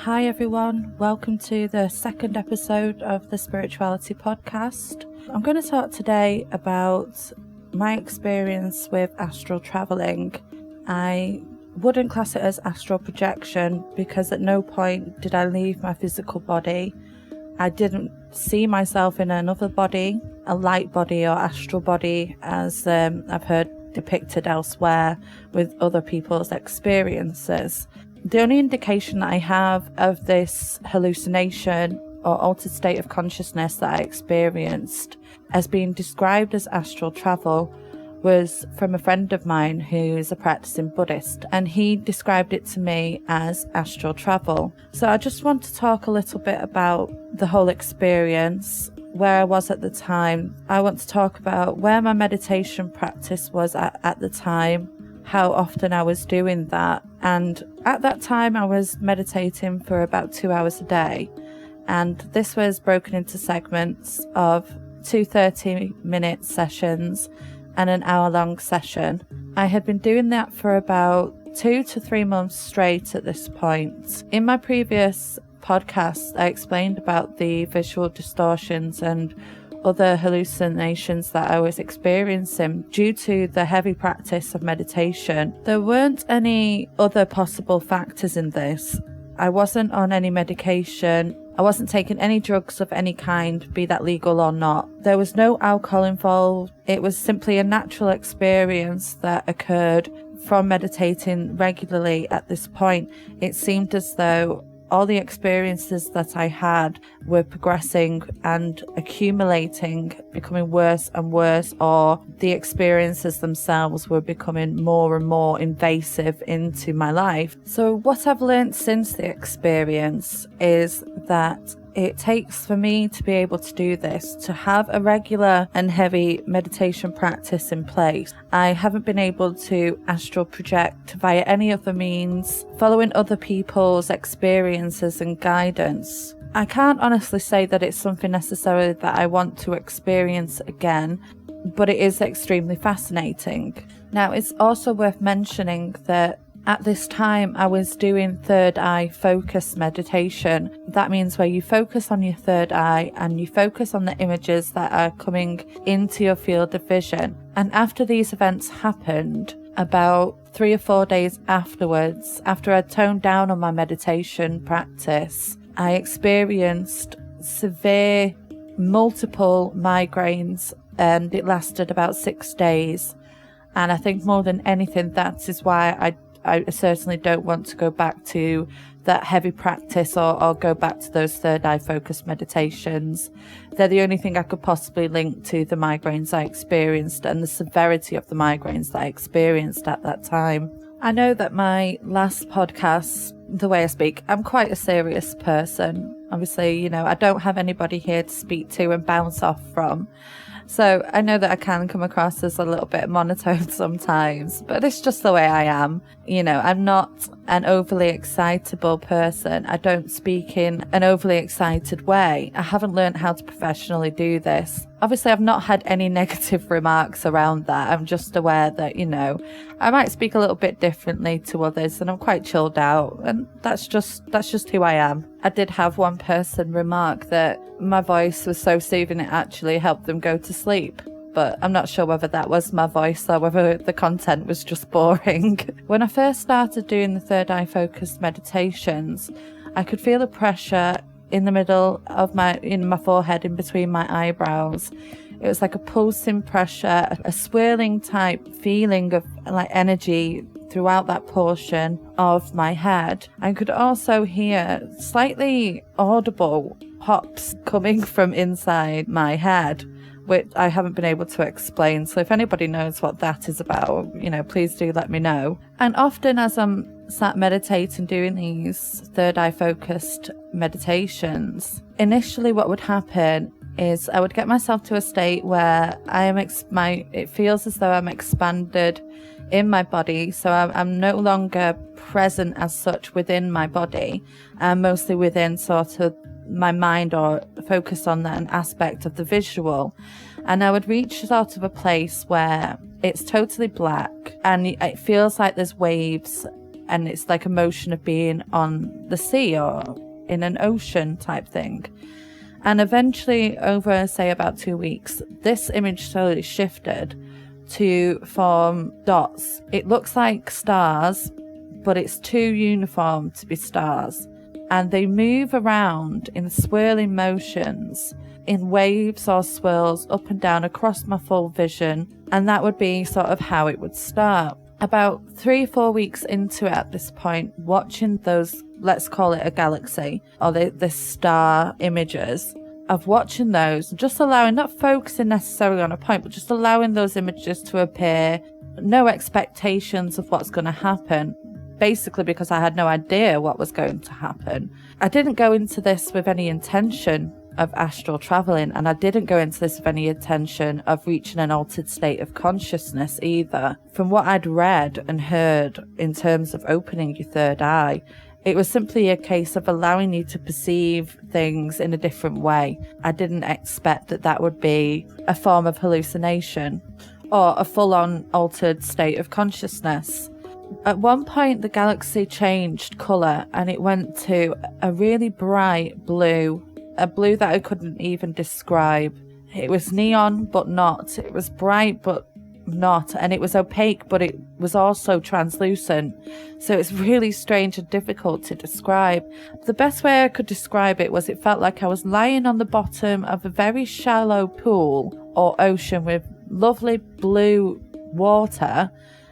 Hi everyone, welcome to the second episode of the Spirituali-Tea podcast. I'm going to talk today about my experience with astral travelling. I wouldn't class it as astral projection because at no point did I leave my physical body. I didn't see myself in another body, a light body or astral body, as I've heard depicted elsewhere with other people's experiences. The only indication that I have of this hallucination or altered state of consciousness that I experienced as being described as astral travel was from a friend of mine who's a practicing Buddhist, and he described it to me as astral travel. So I just want to talk a little bit about the whole experience, where I was at the time. I want to talk about where my meditation practice was at the time, how often I was doing that. And at that time I was meditating for about 2 hours a day, and this was broken into segments of 2 30-minute sessions and an hour-long session. I had been doing that for about 2 to 3 months straight at this point. In my previous podcast I explained about the visual distortions and other hallucinations that I was experiencing due to the heavy practice of meditation. There weren't any other possible factors in this. I wasn't on any medication. I wasn't taking any drugs of any kind, be that legal or not. There was no alcohol involved. It was simply a natural experience that occurred from meditating regularly at this point. It seemed as though all the experiences that I had were progressing and accumulating, becoming worse and worse, or the experiences themselves were becoming more and more invasive into my life. So what I've learned since the experience is that it takes for me to be able to do this, to have a regular and heavy meditation practice in place. I haven't been able to astral project via any other means, following other people's experiences and guidance. I can't honestly say that it's something necessarily that I want to experience again, but it is extremely fascinating. Now, it's also worth mentioning that at this time, I was doing third eye focus meditation. That means where you focus on your third eye and you focus on the images that are coming into your field of vision. And after these events happened, about 3 or 4 days afterwards, after I'd toned down on my meditation practice, I experienced severe multiple migraines, and it lasted about 6 days. And I think more than anything, that is why I certainly don't want to go back to that heavy practice or go back to those third eye focused meditations. They're the only thing I could possibly link to the migraines I experienced and the severity of the migraines that I experienced at that time. I know that my last podcast, the way I speak, I'm quite a serious person. Obviously, I don't have anybody here to speak to and bounce off from. So I know that I can come across as a little bit monotone sometimes, but it's just the way I am. I'm not an overly excitable person. I don't speak in an overly excited way. I haven't learned how to professionally do this. Obviously, I've not had any negative remarks around that. I'm just aware that, I might speak a little bit differently to others, and I'm quite chilled out, and that's just who I am. I did have one person remark that my voice was so soothing it actually helped them go to sleep. But I'm not sure whether that was my voice or whether the content was just boring. When I first started doing the third eye focused meditations, I could feel a pressure in the middle of in my forehead, in between my eyebrows. It was like a pulsing pressure, a swirling type feeling of like energy throughout that portion of my head. I could also hear slightly audible pops coming from inside my head, which I haven't been able to explain. So if anybody knows what that is about, please do let me know. And often as I'm sat meditating, doing these third eye focused meditations, initially what would happen is I would get myself to a state where it feels as though I'm expanded in my body. So I'm no longer present as such within my body. I'm mostly within sort of my mind, or focus on that an aspect of the visual. And I would reach sort of a place where it's totally black and it feels like there's waves and it's like a motion of being on the sea or in an ocean type thing. And eventually, over say about 2 weeks, this image slowly shifted to form dots. It looks like stars, but it's too uniform to be stars. And they move around in swirling motions, in waves or swirls up and down across my full vision. And that would be sort of how it would start. About 3 or 4 weeks into it at this point, watching those, let's call it a galaxy, or the star images, of watching those, just allowing, not focusing necessarily on a point, but just allowing those images to appear, no expectations of what's going to happen, basically because I had no idea what was going to happen. I didn't go into this with any intention of astral traveling, and I didn't go into this with any intention of reaching an altered state of consciousness either. From what I'd read and heard in terms of opening your third eye, it was simply a case of allowing you to perceive things in a different way. I didn't expect that that would be a form of hallucination or a full-on altered state of consciousness. At one point, the galaxy changed colour and it went to a really bright blue, a blue that I couldn't even describe. It was neon, but not. It was bright, but not. And it was opaque, but it was also translucent. So it's really strange and difficult to describe. The best way I could describe it was it felt like I was lying on the bottom of a very shallow pool or ocean with lovely blue water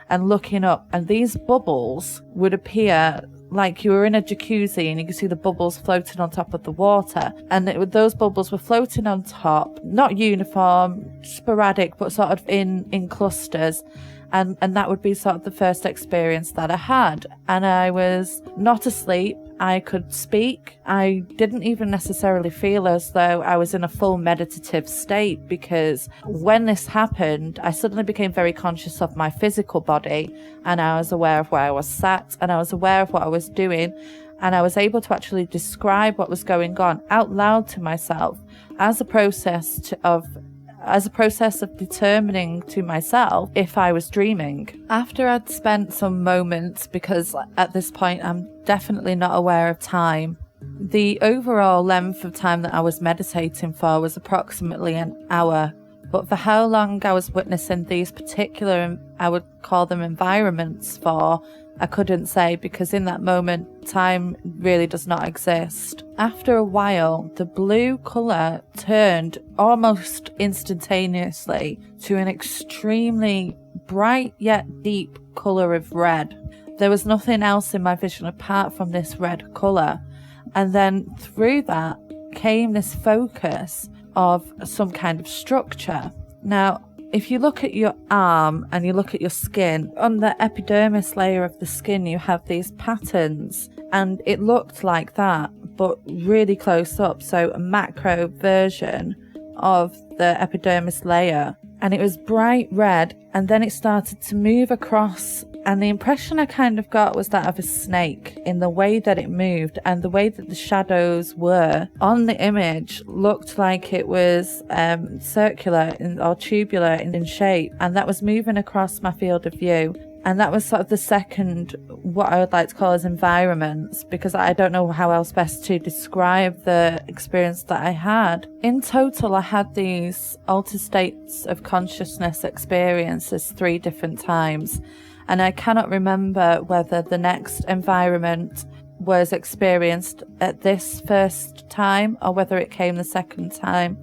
and looking up, and these bubbles would appear like you were in a jacuzzi and you could see the bubbles floating on top of the water, and those bubbles were floating on top, not uniform, sporadic, but sort of in clusters, and that would be sort of the first experience that I had. And I was not asleep. I could speak. I didn't even necessarily feel as though I was in a full meditative state, because when this happened, I suddenly became very conscious of my physical body, and I was aware of where I was sat, and I was aware of what I was doing, and I was able to actually describe what was going on out loud to myself as a process of determining to myself if I was dreaming. After I'd spent some moments, because at this point I'm definitely not aware of time, the overall length of time that I was meditating for was approximately an hour. But for how long I was witnessing these particular, I would call them environments for, I couldn't say, because in that moment, time really does not exist. After a while, the blue colour turned almost instantaneously to an extremely bright yet deep colour of red. There was nothing else in my vision apart from this red colour. And then through that came this focus of some kind of structure. Now, if you look at your arm and you look at your skin, on the epidermis layer of the skin you have these patterns, and it looked like that, but really close up, so a macro version of the epidermis layer. And it was bright red, and then it started to move across, and the impression I kind of got was that of a snake in the way that it moved, and the way that the shadows were on the image looked like it was circular or tubular in shape, and that was moving across my field of view. And that was sort of the second, what I would like to call as environments, because I don't know how else best to describe the experience that I had. In total, I had these altered states of consciousness experiences 3 different times. And I cannot remember whether the next environment was experienced at this first time or whether it came the second time.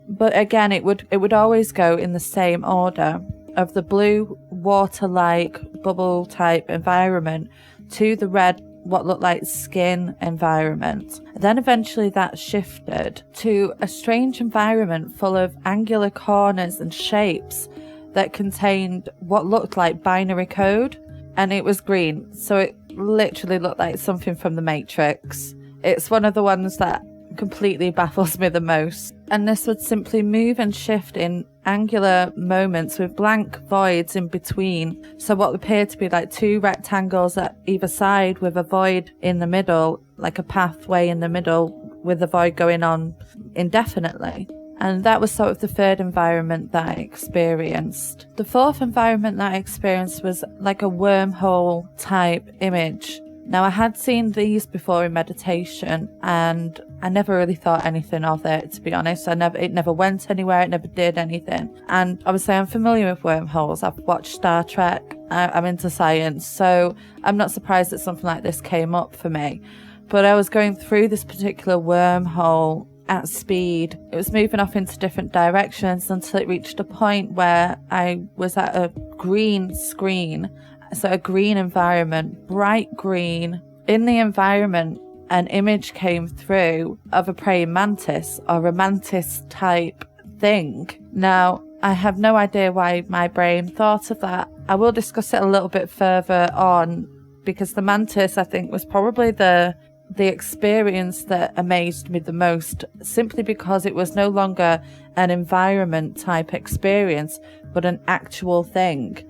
But again, it would always go in the same order of the blue water-like bubble type environment to the red, what looked like skin environment. Then eventually that shifted to a strange environment full of angular corners and shapes that contained what looked like binary code, and it was green, so it literally looked like something from the Matrix. It's one of the ones that completely baffles me the most. And this would simply move and shift in angular moments with blank voids in between. So what appeared to be like 2 rectangles at either side with a void in the middle, like a pathway in the middle with a void going on indefinitely. And that was sort of the third environment that I experienced. The fourth environment that I experienced was like a wormhole type image. Now, I had seen these before in meditation, and I never really thought anything of it, to be honest. It never went anywhere, it never did anything. And obviously I'm familiar with wormholes. I've watched Star Trek, I'm into science, so I'm not surprised that something like this came up for me. But I was going through this particular wormhole at speed. It was moving off into different directions until it reached a point where I was at a green screen. So a green environment, bright green. In the environment, an image came through of a praying mantis or a mantis type thing. Now, I have no idea why my brain thought of that. I will discuss it a little bit further on, because the mantis, I think, was probably the experience that amazed me the most, simply because it was no longer an environment type experience, but an actual thing.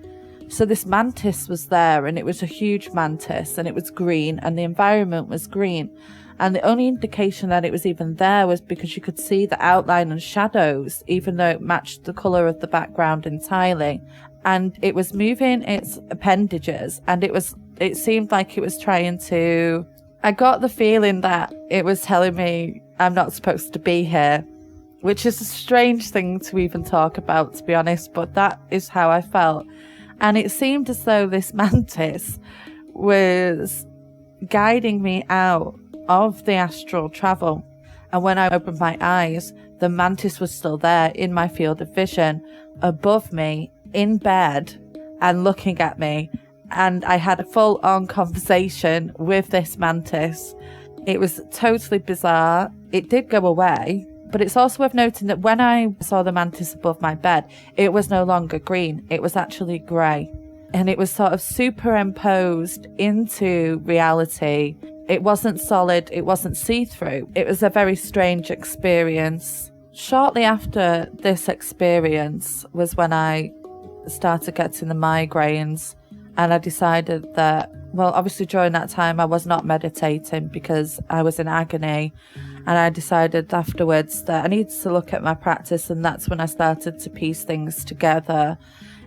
So this mantis was there, and it was a huge mantis, and it was green, and the environment was green. And the only indication that it was even there was because you could see the outline and shadows, even though it matched the colour of the background entirely. And it was moving its appendages, and it seemed like it was trying to... I got the feeling that it was telling me I'm not supposed to be here, which is a strange thing to even talk about, to be honest, but that is how I felt. And it seemed as though this mantis was guiding me out of the astral travel. And when I opened my eyes, the mantis was still there in my field of vision, above me, in bed, and looking at me. And I had a full-on conversation with this mantis. It was totally bizarre. It did go away. But it's also worth noting that when I saw the mantis above my bed, it was no longer green. It was actually grey. And it was sort of superimposed into reality. It wasn't solid. It wasn't see-through. It was a very strange experience. Shortly after this experience was when I started getting the migraines. And I decided that, well, obviously during that time I was not meditating because I was in agony. And I decided afterwards that I needed to look at my practice, and that's when I started to piece things together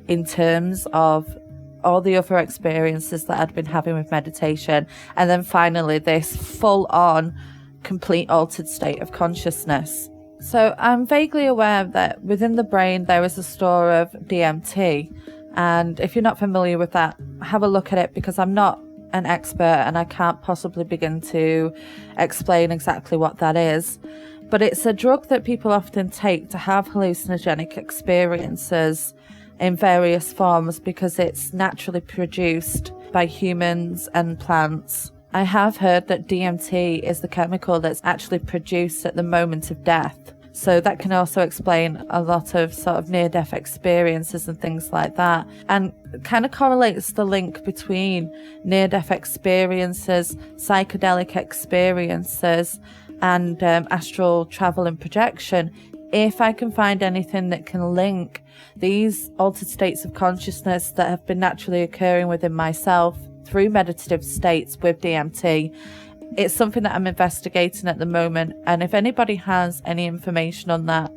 in terms of all the other experiences that I'd been having with meditation, and then finally this full-on, complete altered state of consciousness. So I'm vaguely aware that within the brain there is a store of DMT, and if you're not familiar with that, have a look at it, because I'm not an expert and I can't possibly begin to explain exactly what that is. But it's a drug that people often take to have hallucinogenic experiences in various forms, because it's naturally produced by humans and plants. I have heard that DMT is the chemical that's actually produced at the moment of death. So that can also explain a lot of sort of near-death experiences and things like that, and kind of correlates the link between near-death experiences, psychedelic experiences, and astral travel and projection. If I can find anything that can link these altered states of consciousness that have been naturally occurring within myself through meditative states with DMT, it's something that I'm investigating at the moment, and if anybody has any information on that,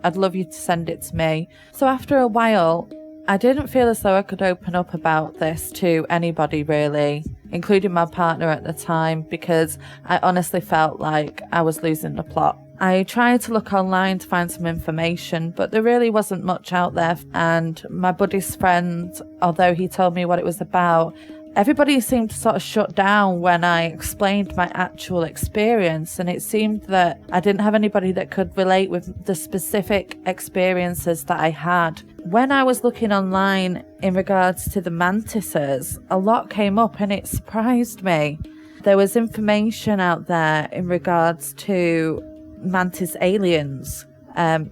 I'd love you to send it to me. So after a while, I didn't feel as though I could open up about this to anybody really, including my partner at the time, because I honestly felt like I was losing the plot. I tried to look online to find some information, but there really wasn't much out there, and my buddy's friend, although he told me what it was about, everybody seemed to sort of shut down when I explained my actual experience, and it seemed that I didn't have anybody that could relate with the specific experiences that I had. When I was looking online in regards to the mantises, a lot came up and it surprised me. There was information out there in regards to mantis aliens,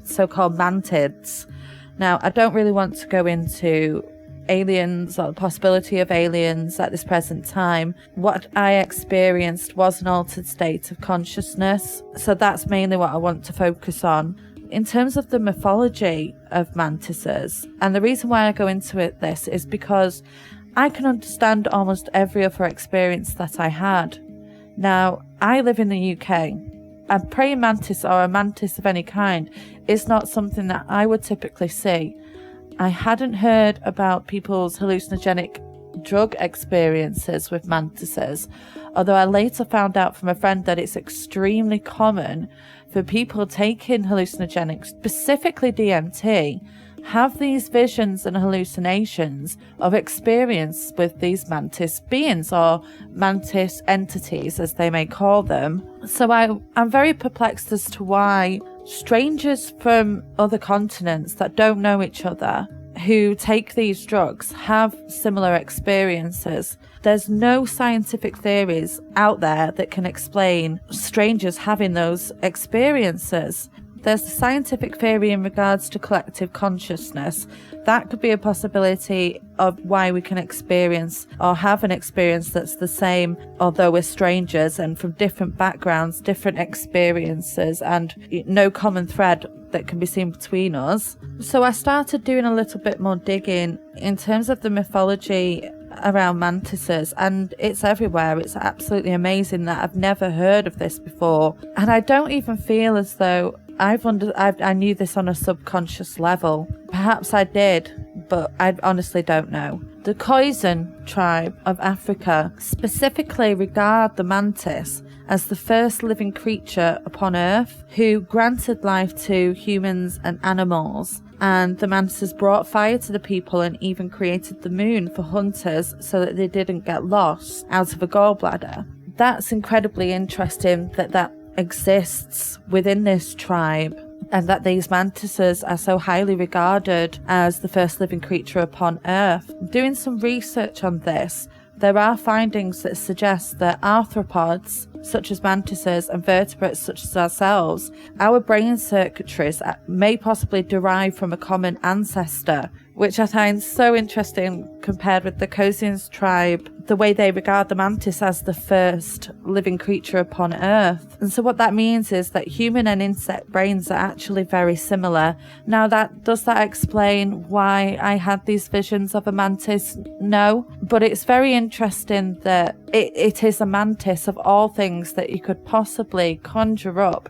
so-called mantids. Now, I don't really want to go into aliens or the possibility of aliens at this present time. What I experienced was an altered state of consciousness, so that's mainly what I want to focus on. In terms of the mythology of mantises, and the reason why I go into this is because I can understand almost every other experience that I had. Now, I live in the UK, a praying mantis or a mantis of any kind is not something that I would typically see. I hadn't heard about people's hallucinogenic drug experiences with mantises, although I later found out from a friend that it's extremely common for people taking hallucinogenics, specifically DMT, have these visions and hallucinations of experience with these mantis beings or mantis entities, as they may call them. So I'm very perplexed as to why strangers from other continents that don't know each other who take these drugs have similar experiences. There's no scientific theories out there that can explain strangers having those experiences. There's a scientific theory in regards to collective consciousness. That could be a possibility of why we can experience or have an experience that's the same, although we're strangers and from different backgrounds, different experiences, and no common thread that can be seen between us. So I started doing a little bit more digging in terms of the mythology around mantises, and it's everywhere. It's absolutely amazing that I've never heard of this before, and I don't even feel as though I knew this on a subconscious level. Perhaps I did, but I honestly don't know. The Khoisan tribe of Africa specifically regard the mantis as the first living creature upon Earth who granted life to humans and animals. And the mantis brought fire to the people and even created the moon for hunters so that they didn't get lost out of a gallbladder. That's incredibly interesting that exists within this tribe, and that these mantises are so highly regarded as the first living creature upon Earth. Doing some research on this, there are findings that suggest that arthropods, such as mantises, and vertebrates such as ourselves, our brain circuitries may possibly derive from a common ancestor, which I find so interesting compared with the Khoisan tribe, the way they regard the mantis as the first living creature upon Earth. And so what that means is that human and insect brains are actually very similar. Now, does that explain why I had these visions of a mantis? No, but it's very interesting that it is a mantis of all things that you could possibly conjure up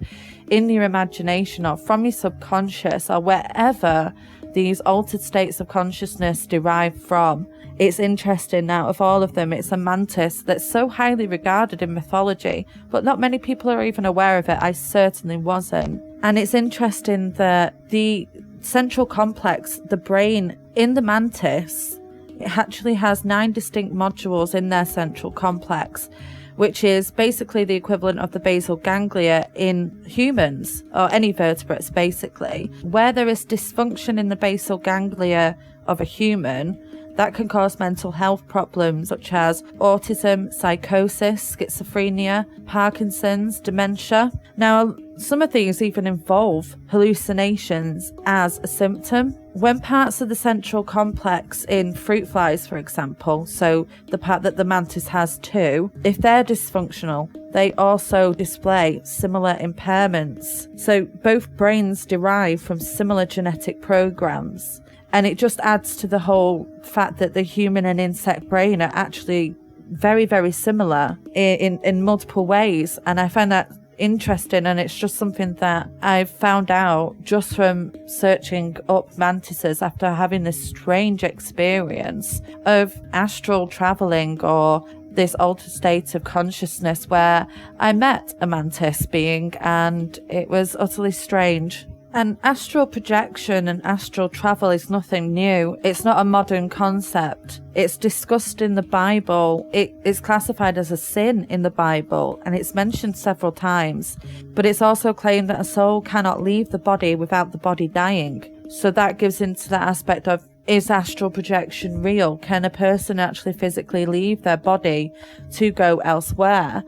in your imagination or from your subconscious or wherever these altered states of consciousness derive from. It's interesting, out of all of them, it's a mantis that's so highly regarded in mythology, but not many people are even aware of it. I certainly wasn't. And it's interesting that the central complex, the brain in the mantis, it actually has 9 distinct modules in their central complex, which is basically the equivalent of the basal ganglia in humans, or any vertebrates basically. Where there is dysfunction in the basal ganglia of a human, that can cause mental health problems such as autism, psychosis, schizophrenia, Parkinson's, dementia. Now, some of these even involve hallucinations as a symptom. When parts of the central complex in fruit flies, for example, so the part that the mantis has too, if they're dysfunctional, they also display similar impairments. So both brains derive from similar genetic programs. And it just adds to the whole fact that the human and insect brain are actually very, very similar in multiple ways. And I find that interesting, and it's just something that I've found out just from searching up mantises after having this strange experience of astral traveling or this altered state of consciousness where I met a mantis being, and it was utterly strange. And astral projection and astral travel is nothing new. It's not a modern concept. It's discussed in the Bible. It is classified as a sin in the Bible, and it's mentioned several times. But it's also claimed that a soul cannot leave the body without the body dying. So that gives into that aspect of, is astral projection real? Can a person actually physically leave their body to go elsewhere?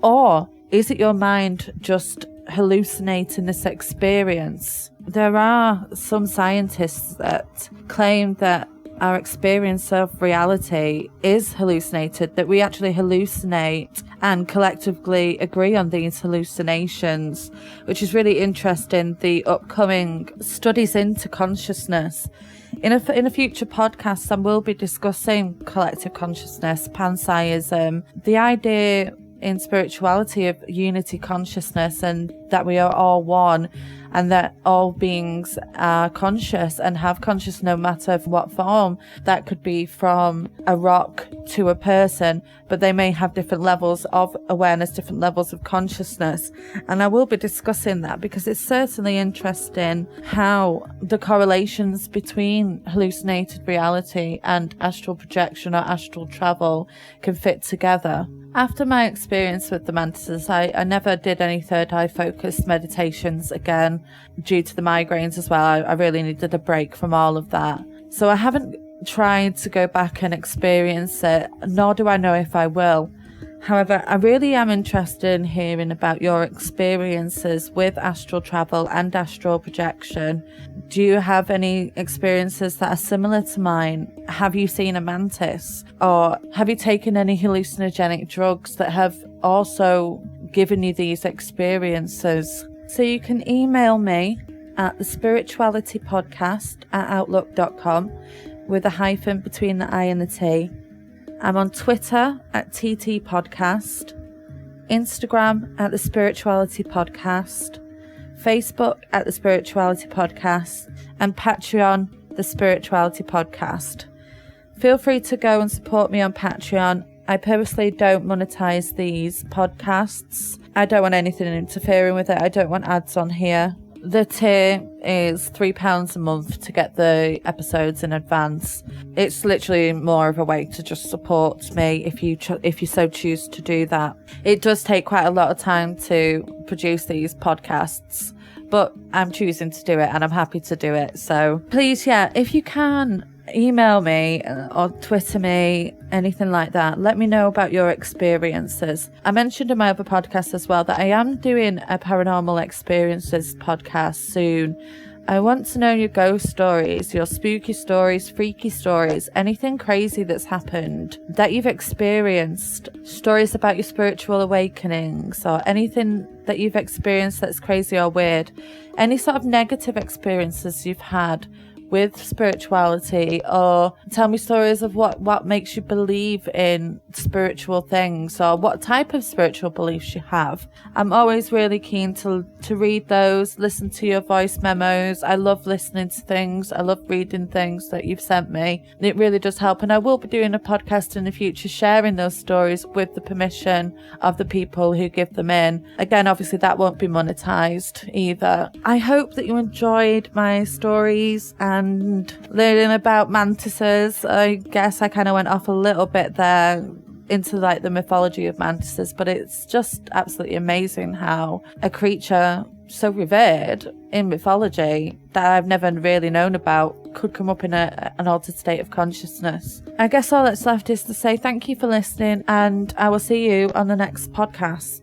Or is it your mind just hallucinating this experience? There are some scientists that claim that our experience of reality is hallucinated, that we actually hallucinate and collectively agree on these hallucinations, which is really interesting. The upcoming studies into consciousness. In a future podcast, I will be discussing collective consciousness, panpsyism, the idea in spirituality of unity consciousness, and that we are all one, and that all beings are conscious and have conscious no matter what form. That could be from a rock to a person, but they may have different levels of awareness, different levels of consciousness. And I will be discussing that because it's certainly interesting how the correlations between hallucinated reality and astral projection or astral travel can fit together. After my experience with the Mantises, I never did any third eye focused meditations again due to the migraines as well. I really needed a break from all of that. So I haven't tried to go back and experience it, nor do I know if I will. However, I really am interested in hearing about your experiences with astral travel and astral projection. Do you have any experiences that are similar to mine? Have you seen a mantis? Or have you taken any hallucinogenic drugs that have also given you these experiences? So you can email me at the Spirituali-Tea@outlook.com with a hyphen between the I and the T. I'm on Twitter at TT Podcast, Instagram at the Spirituali-Tea Podcast, Facebook at the Spirituali-Tea Podcast, and Patreon, the Spirituali-Tea Podcast. Feel free to go and support me on Patreon. I purposely don't monetize these podcasts. I don't want anything interfering with it. I don't want ads on here. The tier is £3 a month to get the episodes in advance. It's literally more of a way to just support me if you so choose to do that. It does take quite a lot of time to produce these podcasts, but I'm choosing to do it and I'm happy to do it. So please, if you can, email me or Twitter me, anything like that. Let me know about your experiences. I mentioned in my other podcast as well that I am doing a paranormal experiences podcast soon. I want to know your ghost stories, your spooky stories, freaky stories, anything crazy that's happened that you've experienced, stories about your spiritual awakenings, or anything that you've experienced that's crazy or weird, any sort of negative experiences you've had with spirituality, or tell me stories of what makes you believe in spiritual things, or what type of spiritual beliefs you have. I'm always really keen to read those, listen to your voice memos. I love listening to things. I love reading things that you've sent me. It really does help, and I will be doing a podcast in the future sharing those stories with the permission of the people who give them in. Again, obviously that won't be monetized either. I hope that you enjoyed my stories and learning about mantises. I guess I kind of went off a little bit there into like the mythology of mantises, but it's just absolutely amazing how a creature so revered in mythology that I've never really known about could come up in an altered state of consciousness. I guess all that's left is to say thank you for listening, and I will see you on the next podcast.